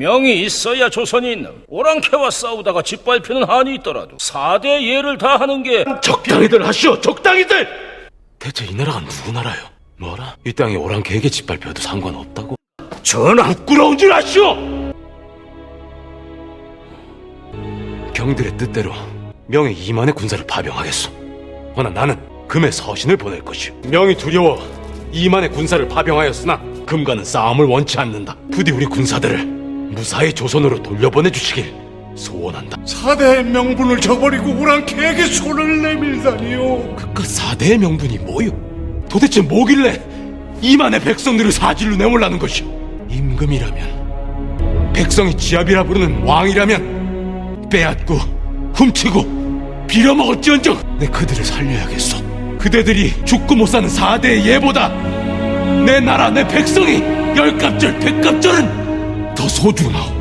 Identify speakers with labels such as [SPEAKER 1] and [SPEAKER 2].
[SPEAKER 1] 명이 있어야 조선이 있는. 오랑캐와 싸우다가 짓밟히는 한이 있더라도 4대 예를 다하는 게.
[SPEAKER 2] 적당히들 하시오, 적당히들! 대체 이 나라가 누구 나라요? 뭐라? 이 땅에 오랑캐에게 짓밟혀도 상관없다고? 전하, 부끄러운 줄 아시오! 경들의 뜻대로 명의 2만의 군사를 파병하겠소. 허나 나는 금의 서신을 보낼 것이오. 명이 두려워 2만의 군사를 파병하였으나 금과는 싸움을 원치 않는다. 부디 우리 군사들을 무사히 조선으로 돌려보내주시길 소원한다.
[SPEAKER 3] 4대의 명분을 저버리고 오랑캐에게 손을 내밀다니요.
[SPEAKER 2] 그깟 4대의 명분이 뭐요? 도대체 뭐길래 2만의 백성들을 사질로 내몰라는 것이오? 임금이라면, 백성이 지압이라 부르는 왕이라면 빼앗고 훔치고 빌어먹을지언정 내 그들을 살려야겠소. 그대들이 죽고 못 사는 4대의 예보다 내 나라 내 백성이 10갑절 100갑절은 더 소중하오.